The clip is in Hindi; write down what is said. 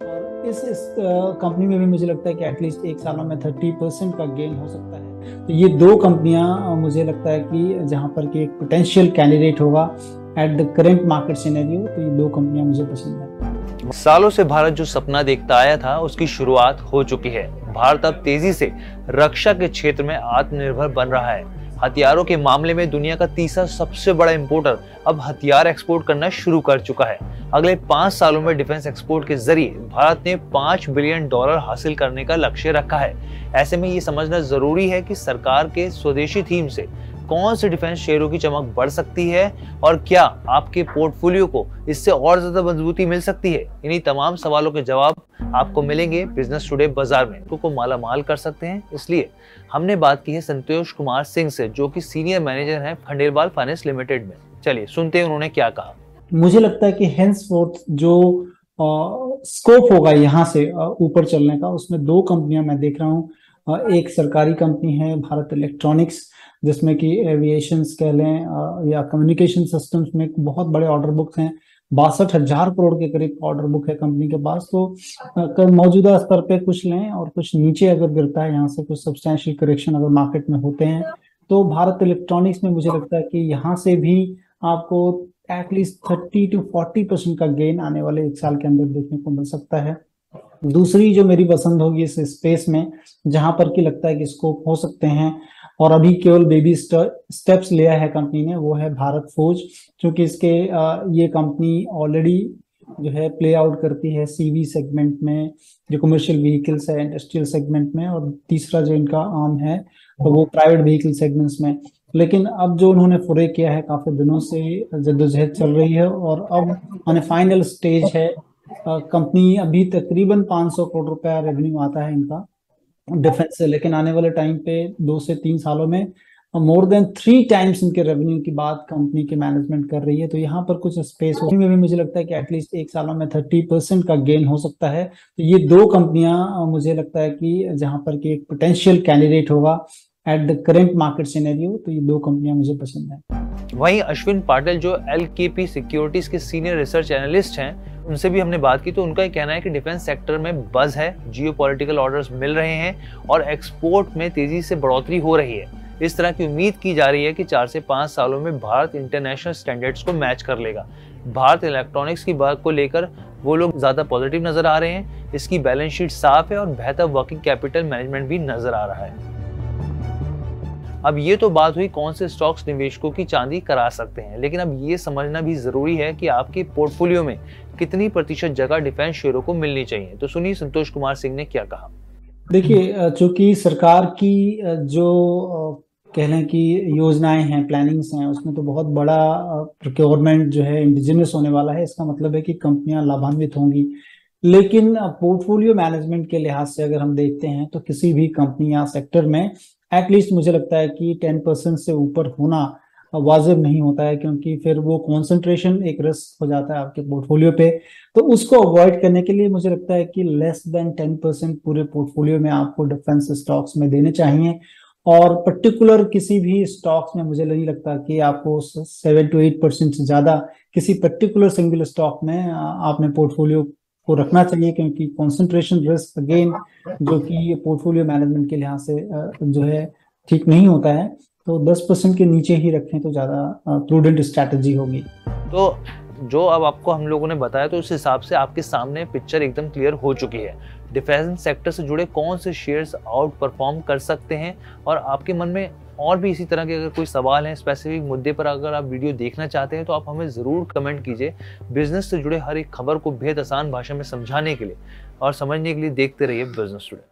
और इस कंपनी में भी मुझे लगता है कि एटलीस्ट एक सालों में 30% का गेन हो सकता है। तो ये दो कंपनियां मुझे लगता है कि जहां पर कि एक पोटेंशियल कैंडिडेट होगा at the current market scenario, तो ये दो कंपनियां मुझे पसंद है। सालों से भारत जो सपना देखता आया था उसकी शुरुआत हो चुकी है। भारत अब तेजी से रक्षा के क्षेत्र में आत्मनिर्भर बन रहा है। हथियारों के मामले में दुनिया का तीसरा सबसे बड़ा इंपोर्टर अब हथियार एक्सपोर्ट करना शुरू कर चुका है। अगले 5 सालों में डिफेंस एक्सपोर्ट के जरिए भारत ने $5 बिलियन हासिल करने का लक्ष्य रखा है। ऐसे में ये समझना जरूरी है कि सरकार के स्वदेशी थीम से कौन से डिफेंस शेयरों की चमक बढ़ सकती है और क्या आपके पोर्टफोलियो को इससे और ज्यादा मजबूती मिल सकती है। इन्हीं तमाम सवालों के जवाब आपको मिलेंगे बिजनेस टुडे बाजार में। को मालामाल कर सकते हैं, इसलिए हमने बात की है संतोष कुमार सिंह से, जो कि सीनियर मैनेजर हैं खंडेलवाल फाइनेंस लिमिटेड में। चलिए सुनते हैं उन्होंने क्या कहा। मुझे लगता है कि हेंसफोर्थ जो स्कोप होगा यहाँ से ऊपर चलने का, उसमें दो कंपनियां मैं देख रहा हूँ। एक सरकारी कंपनी है भारत इलेक्ट्रॉनिक्स, जिसमें कि एविएशंस कह लें या कम्युनिकेशन सिस्टम्स में बहुत बड़े ऑर्डर बुक हैं। 62,000 करोड़ के करीब ऑर्डर बुक है कंपनी के पास। तो मौजूदा स्तर पे कुछ लें और कुछ नीचे अगर गिरता है यहाँ से, कुछ सब्सटैंशियल करेक्शन अगर मार्केट में होते हैं, तो भारत इलेक्ट्रॉनिक्स में मुझे लगता है कि यहाँ से भी आपको एटलीस्ट 30 to 40% का गेन आने वाले एक साल के अंदर देखने को मिल सकता है। दूसरी जो मेरी पसंद होगी इस स्पेस में, जहां पर कि लगता है कि स्कोप हो सकते हैं और अभी केवल बेबी स्टेप्स लिया है कंपनी ने, वो है भारत फोर्ज। क्योंकि ये कंपनी ऑलरेडी जो है प्ले आउट करती है सीवी सेगमेंट में, जो कमर्शियल व्हीकल्स है, इंडस्ट्रियल सेगमेंट में, और तीसरा जो इनका आर्म है तो वो प्राइवेट व्हीकल सेगमेंट्स में। लेकिन अब जो उन्होंने फुरे किया है, काफी दिनों से जद्दोजहद चल रही है और अब आने फाइनल स्टेज है। कंपनी अभी तकरीबन 500 करोड़ रुपया रेवेन्यू आता है इनका डिफेंस से, लेकिन आने वाले टाइम पे 2 से 3 सालों में मोर देन 3 टाइम्स इनके रेवेन्यू की बात कंपनी के मैनेजमेंट कर रही है। तो यहाँ पर कुछ स्पेस में भी मुझे लगता है कि एटलीस्ट एक सालों में 30% का गेन हो सकता है। तो ये दो कंपनियां मुझे लगता है कि जहां पर कि एक पोटेंशियल कैंडिडेट होगा at the current market scenario, तो ये दो कंपनियां मुझे पसंद है। वहीं अश्विन पाटिल जो LKP सिक्योरिटीज के सीनियर रिसर्च एनालिस्ट हैं, उनसे भी हमने बात की, तो उनका कहना है कि डिफेंस सेक्टर में बज है, जियोपॉलिटिकल ऑर्डर्स मिल रहे हैं और एक्सपोर्ट में तेजी से बढ़ोतरी हो रही है। इस तरह की उम्मीद की जा रही है कि 4 से 5 सालों में भारत इंटरनेशनल स्टैंडर्ड्स को मैच कर लेगा। भारत इलेक्ट्रॉनिक्स की बात को लेकर वो लोग ज्यादा पॉजिटिव नजर आ रहे हैं। इसकी बैलेंस शीट साफ है और बेहतर वर्किंग कैपिटल मैनेजमेंट भी नजर आ रहा है। अब ये तो बात हुई कौन से स्टॉक्स निवेशकों की चांदी करा सकते हैं, लेकिन अब ये समझना भी जरूरी है कि आपके पोर्टफोलियो में कितनी प्रतिशत जगह डिफेंस शेयरों को मिलनी चाहिए। तो सुनिए संतोष कुमार सिंह ने क्या कहा। देखिए, चूंकि सरकार की जो कह लें कि योजनाएं हैं, प्लानिंग्स हैं, उसमें तो बहुत बड़ा प्रोक्योरमेंट जो है इंडिजिनस होने वाला है। इसका मतलब है कि कंपनियां लाभान्वित होंगी। लेकिन पोर्टफोलियो मैनेजमेंट के लिहाज से अगर हम देखते हैं तो किसी भी कंपनी या सेक्टर में एटलीस्ट मुझे लगता है कि 10% से ऊपर होना वाजिब नहीं होता है, क्योंकि फिर वो कंसंट्रेशन एक रिस्क हो जाता है आपके पोर्टफोलियो पे। तो उसको अवॉइड करने के लिए मुझे लगता है कि लेस देन 10% पूरे पोर्टफोलियो में आपको डिफेंस स्टॉक्स में देने चाहिए। और पर्टिकुलर किसी भी स्टॉक्स में मुझे नहीं लगता कि आपको 7 to 8% से ज्यादा किसी पर्टिकुलर सिंगल स्टॉक में आपने पोर्टफोलियो को रखना चाहिए, क्योंकि कंसंट्रेशन रिस्क अगेन जो कि पोर्टफोलियो मैनेजमेंट के लिहाज से जो है ठीक नहीं होता है। तो 10% के नीचे ही रखें तो ज्यादा प्रूडेंट स्ट्रैटेजी होगी। तो जो अब आपको हम लोगों ने बताया, तो उस हिसाब से आपके सामने पिक्चर एकदम क्लियर हो चुकी है। डिफेंस सेक्टर से जुड़े कौन से शेयर्स आउट परफॉर्म कर सकते हैं, और आपके मन में और भी इसी तरह के अगर कोई सवाल है स्पेसिफिक मुद्दे पर, अगर आप वीडियो देखना चाहते हैं तो आप हमें ज़रूर कमेंट कीजिए। बिजनेस से जुड़े हर एक खबर को बेहद आसान भाषा में समझाने के लिए और समझने के लिए देखते रहिए बिजनेस टुडे।